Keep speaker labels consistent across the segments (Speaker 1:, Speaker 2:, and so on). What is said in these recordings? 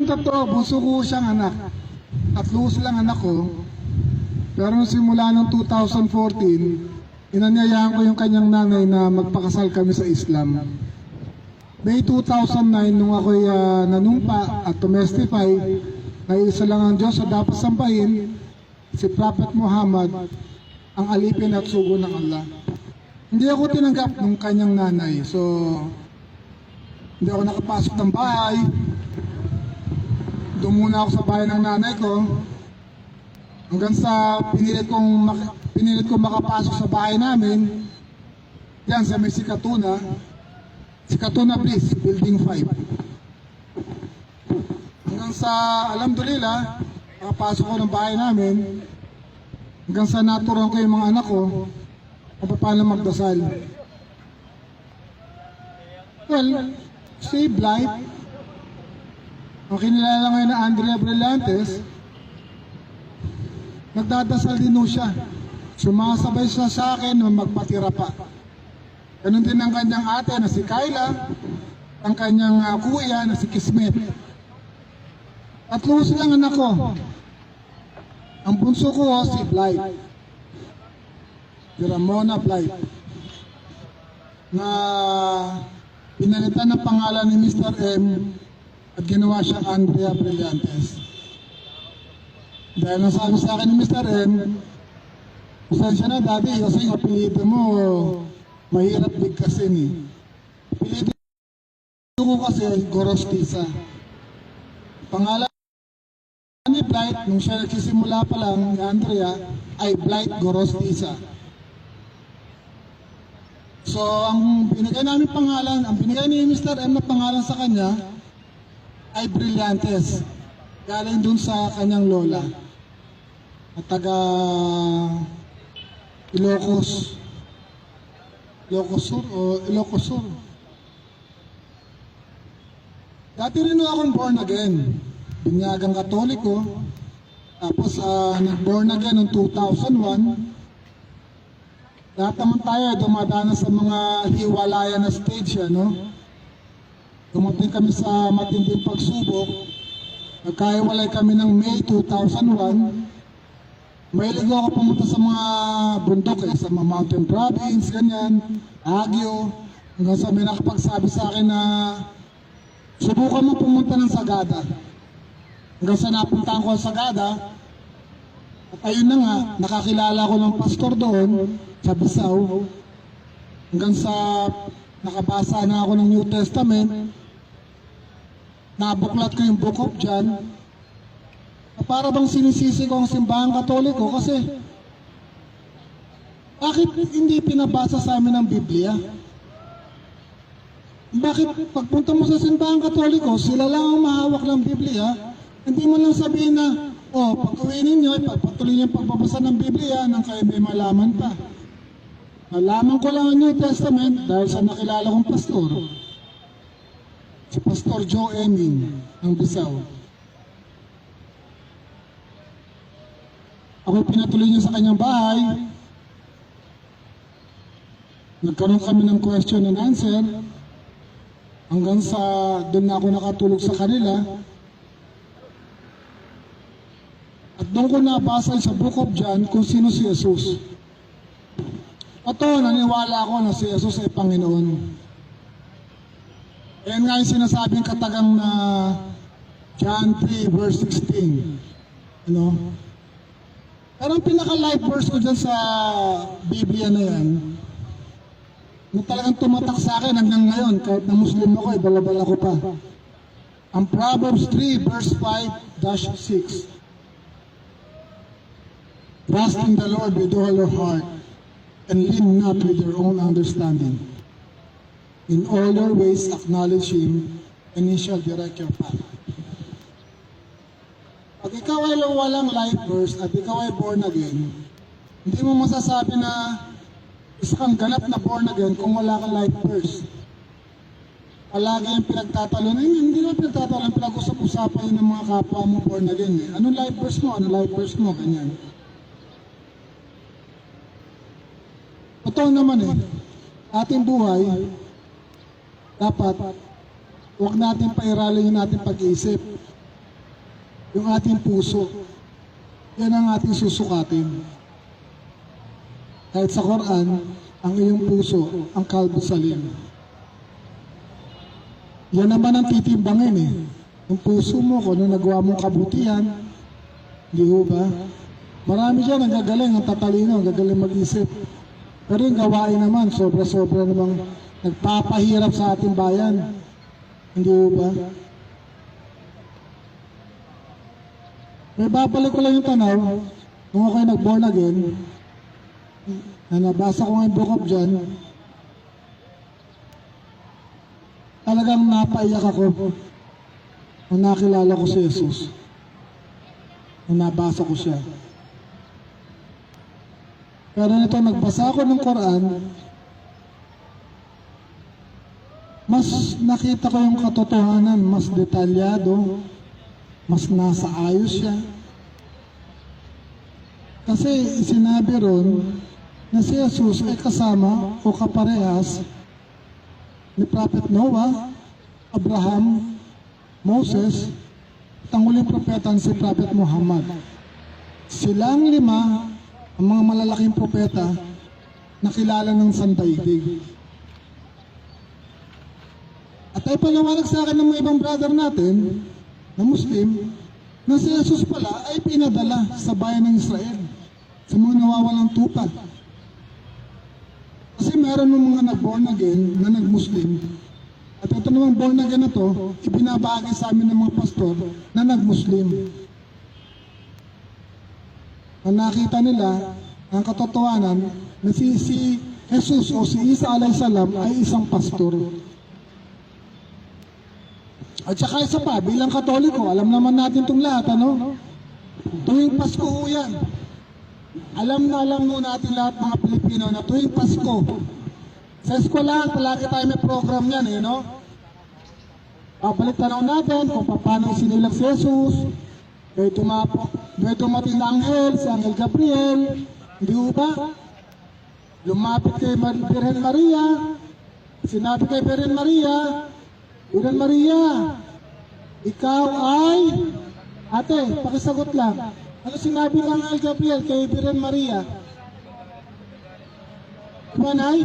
Speaker 1: totoo, bunso ko siyang anak. Tatlo silang anak ko. Pero nung simula nung 2014, inanyayahan ko yung kanyang nanay na magpakasal kami sa Islam. May 2009, nung ako'y nanumpa at tumestify na isa lang ang Diyos na dapat sambahin, si Prophet Muhammad, ang alipin at sugo ng Allah. Hindi ako tinanggap ng kanyang nanay. So, hindi ako nakapasok ng bahay. Doon muna ako sa bahay ng nanay ko. Hanggang sa pinilit kong makapasok sa bahay namin. Yan, sa may Sikatuna. Sikatuna Bliss, Building 5. Hanggang sa, alhamdulillah, makapasok ko ng bahay namin. Hanggang sa naturuan ko yung mga anak ko kung paano magdasal. Well, save life. Ang kinilala ngayon na Andrea Brillantes, nagdadasal din siya. Sumasabay siya sa akin na magpatira pa. Ganun din ang kanyang ate na si Kyla, ang kanyang kuya na si Kismet. Tatlo silang anak ko. Ang bunso ko si Blight, si Ramona Blight, na pinalitan ng pangalan ni Mr. M at ginawa siyang Andrea Brillantes. Dahil nasabi sa akin ni Mr. M, pasensya na daddy kasi yung apelido mo mahirap bigkasin eh. Apelido ko kasi Gorostiza. Pangalan ni Blight, nung siya nagsisimula pa lang ni Andrea, ay Blight Gorostiza. So, ang binigay namin pangalan, ang binigay ni Mr. M na pangalan sa kanya, ay Brillantes. Galing dun sa kanyang lola. At taga Ilocos. Ilocos Sur o Ilocos Sur. Dati rin akong born again. Binyagang Katoliko. Tapos nag-born again noong 2001. Lahat naman tayo dumadanas sa mga hiwalayan na stage, ano? Dumating kami sa matinding pagsubok. Nagkahiwalay kami ng May 2001. Mahilig ako pumunta sa mga bundok, sa mga mountain province, ganyan, Agyo. Hanggang sa may nakapagsabi sa akin na subukan mo pumunta ng Sagada. Hanggang sa napuntahan ko sa Sagada, at ayun na nga, nakakilala ko ng pastor doon sa Bisaw. Hanggang sa nakabasa na ako ng New Testament, nabuklat ko yung Book of John. Para bang sinisisi ko ang simbahang Katoliko kasi bakit hindi pinabasa sa amin ang Biblia? Bakit pagpunta mo sa simbahang Katoliko, sila lang ang mahawak ng Biblia? Hindi mo lang sabihin na, pag-uwi ninyo, pagpatuloy niyo pagbabasa ng Biblia nang kayo may malaman pa. Malaman ko lang ang New Testament dahil sa nakilala kong pastor, si Pastor Joe Eming ng Bisaw. Ako pinatuloy niya sa kanyang bahay. Nagkaroon kami ng question and answer. Hanggang sa doon na ako nakatulog sa kanila. At doon ko nabasa sa Book of John kung sino si Jesus. Naniwala ako na si Jesus ay Panginoon. Ayan nga yung sinasabing katagang na John 3 verse 16. Pero ang pinaka-life verse ko dyan sa Biblia na yan, na talagang tumatak sa akin hanggang ngayon, kahit na Muslim ako, balabala ko pa. Ang Proverbs 3 verse 5-6. Trust in the Lord with all your heart, and lean not with your own understanding. In all your ways acknowledge Him, and He shall direct your path. Pag ikaw ay walang life verse at ikaw ay born again, hindi mo masasabi na isa kang ganap na born again kung wala kang life verse. Palagi yung pinagtatalunan, hindi naman pinagtatalunan, pinag-usap-usapan yun ng mga kapwa mo born again. Anong life verse mo? Anong life verse mo? Ganyan. Totoo naman ating buhay, dapat huwag natin pairalin yung ating pag-iisip. yung ating puso. Yan ang ating susukatin. Kahit sa Quran, ang iyong puso, ang kalbo salim. Yan naman ang titimbangin eh. Yung puso mo, kung ano nagawa mong kabutihan, di ho ba? Marami dyan ang gagaling, ang tatalino, ang gagaling mag-isip. Pero yung gawain naman, sobra-sobra namang nagpapahirap sa ating bayan. Hindi ho ba? May babalik ko lang yung tanaw, nung ako'y nag-born again, na nabasa ko nga yung book of John, talagang napaiyak ako nung nakilala ko si Jesus. Nung nabasa ko siya. Pero nito, nagbasa ako ng Quran, mas nakita ko yung katotohanan, mas detalyado, mas nasa ayos siya. Kasi sinabi ron na si Jesus ay kasama o kaparehas ni Prophet Noah, Abraham, Moses, at ang huling propeta si Prophet Muhammad. Silang lima ang mga malalaking propeta na kilala ng sandaigdig. At ay paliwanag sa akin ng mga ibang brother natin na Muslim na si Jesus pala ay pinadala sa bayan ng Israel sa mga nawawalang tupa. Kasi meron ng mga nag-born again na nag-Muslim. At ito namang born again na to, ibinabagay sa amin ng mga pastor na nag-Muslim. Na nakita nila ang katotohanan na si Jesus o si Isa alayhisalam ay isang pastor. At saka isa pa, bilang Katoliko, alam naman natin itong lahat, ano? Tuwing Pasko ho yan. Alam mo natin lahat mga Pilipino na tuwing Pasko, sa eskwelahan, palagi tayo may program yan, eh, no? Babalik tanaw natin kung paano sinilang si Jesus, may dumating na anghel, si Anghel Gabriel, hindi ba? Lumapit kay Birhen Maria, sinabi kay Birhen Maria, Birhen Maria, ikaw ay, ate, pakisagot lang, ano sinabi ng Anghel Gabriel kay Birhen Maria? Diba, Nay?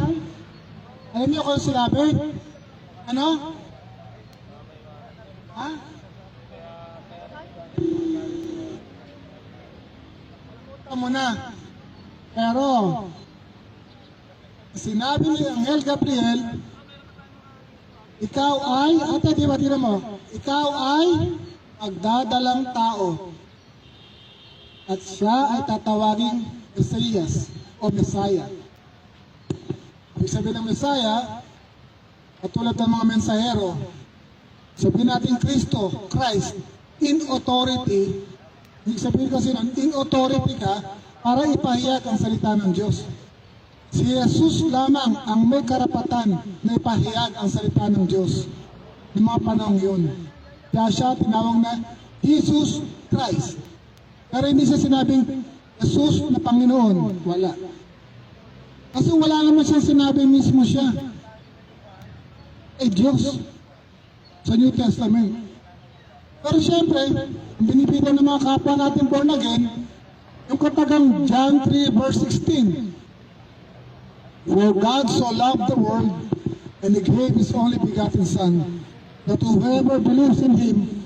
Speaker 1: Alam niyo kung sinabi? Ano? Ha? Mo na. Pero, sinabi ni Anghel Gabriel, ikaw ay, ate, di ba tira mo? Ikaw ay magdadalang tao. At siya ay tatawaging Mesias o Messiah. Ibig sabihin ng Messiah, katulad ng mga mensahero, sabihin natin Kristo, Christ, in authority. Ibig sabihin kasi nun, in authority ka para ipahayag ang salita ng Diyos. Si Jesus lamang ang may karapatan na ipahayag ang salita ng Diyos ng mga panahon yun. Kaya siya tinawag na Jesus Christ. Pero hindi siya sinabing Jesus na Panginoon. Wala. Kasi wala naman siya sinabi mismo siya. Diyos sa New Testament. Pero siyempre, binibilang ng mga kapwa natin born again, yung katagang John 3 verse 16. For God so loved the world, and He gave His only begotten Son, that whoever believes in Him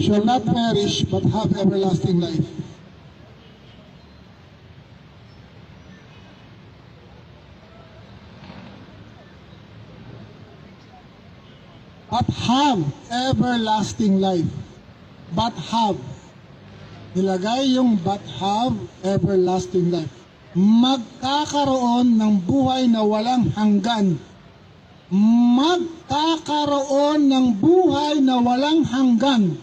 Speaker 1: shall not perish, but have everlasting life. But have everlasting life. But have. Nilagay yung but have everlasting life. Magkakaroon ng buhay na walang hanggan. Magkakaroon ng buhay na walang hanggan.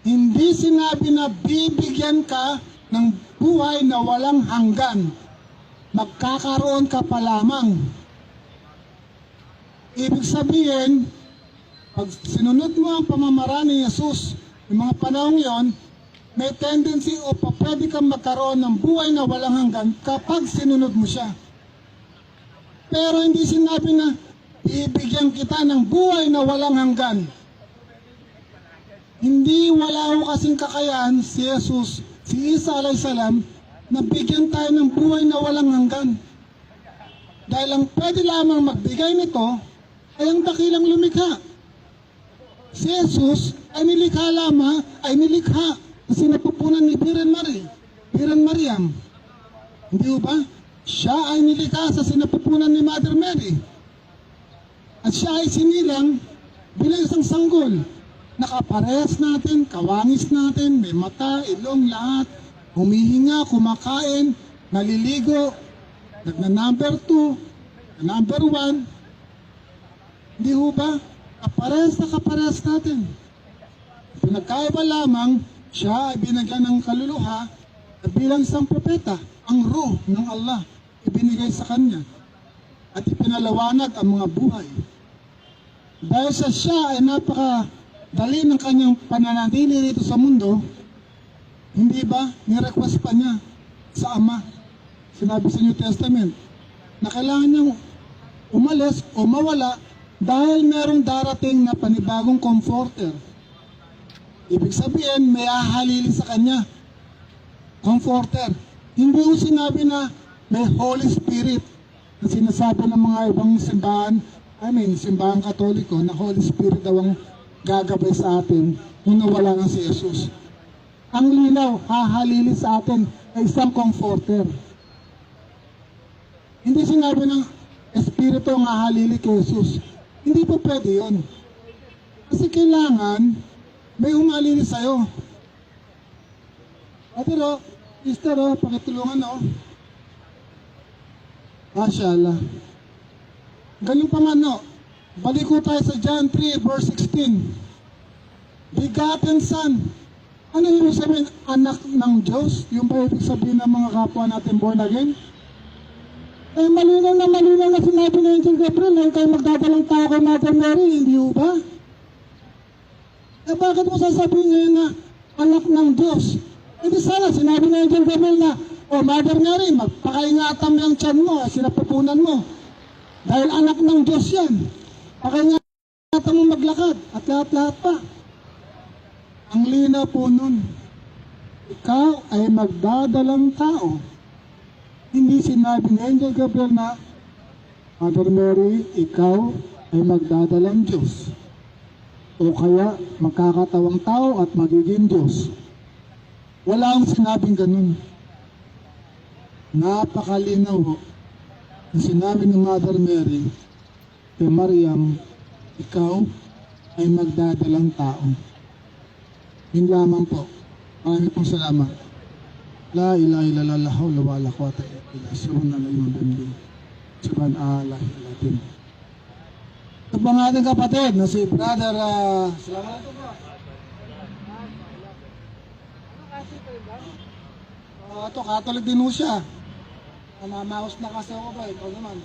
Speaker 1: Hindi sinabi na bibigyan ka ng buhay na walang hanggan. Magkakaroon ka pa lamang. Ibig sabihin, pag sinunod mo ang pamamaraan ni Jesus, yung mga panahon yon, may tendency o pwede kang magkaroon ng buhay na walang hanggan kapag sinunod mo siya. Pero hindi sinabi na ibigyan kita ng buhay na walang hanggan. Hindi wala ho kasing kakayahan si Jesus, si Isa alayhisalam, na bigyan tayo ng buhay na walang hanggan. Dahil ang pwede lamang magbigay nito ay ang dakilang lumikha. Si Jesus ay nilikha na sinapupunan ni Birhen Mariam. Hindi ho ba? Siya ay nilikha sa sinapupunan ni Mother Mary. At siya ay sinilang bilang isang sanggol. Nakaparehas natin, kawangis natin, may mata, ilong, lahat. Humihinga, kumakain, naliligo, nagna-number 2, number 1. Hindi ho ba? Kaparehas natin. Pinagkaiba lamang, siya ay binigyan ng kaluluha at bilang isang propeta, ang ruh ng Allah ibinigay sa kanya at ipinalawanag ang mga buhay. Dahil sa siya ay napakadali ng kanyang pananatili rito sa mundo, hindi ba ni-request pa niya sa Ama? Sinabi sa New Testament na kailangan niyang umalis o mawala dahil merong darating na panibagong comforter. Ibig sabihin, may hahalili sa kanya. Comforter. Hindi ko sinabi na may Holy Spirit na sinasabi ng mga ibang simbahan, simbahan Katoliko, na Holy Spirit daw ang gagabay sa atin nung nawala na si Jesus. Ang linaw, hahalili sa atin ay isang comforter. Hindi sinabi ng Espiritu ang hahalili kay Jesus. Hindi po pwede yun. Kasi kailangan may humalili sa'yo. Pero, sister, pakitulungan, Mashallah. Ganun pa man, balik ko tayo sa John 3, verse 16. Begotten Son. Ano yung sabihin? Anak ng Diyos? Yung ba ibig sabihin ng mga kapwa natin born again? Malinaw na sinabi ng Angel Gabriel na kayo magdadalang tao kay Mother Mary, hindi ba? Bakit mo sasabihin ngayon na anak ng Diyos? Hindi sana, sinabi ng Angel Gabriel na, Mother Mary, magpakaingatan mo yung tiyan mo, sinapupunan mo. Dahil anak ng Diyos yan. Pakaingatan mo maglakad, at lahat-lahat pa. Ang linaw po nun, ikaw ay magdadalang tao. Hindi sinabi ng Angel Gabriel na, Mother Mary, ikaw ay magdadalang Diyos. O kaya magkakatawang tao at magiging Diyos. Wala akong sinabing ganun. Napakalinaw ho. Ang sinabi ng Mother Mary kay Mariam, ikaw ay magdadalang tao. Yun lamang po. Maraming pong salamat. La ilaha illallah, la hawla wala quwwata illa billah. Subhanallah. Subhanallah. Ito po ang ating kapatid na si Brother salamat po po. Ito, Catholic din ho siya. Namamaos na kasi ako ba? Ikaw naman.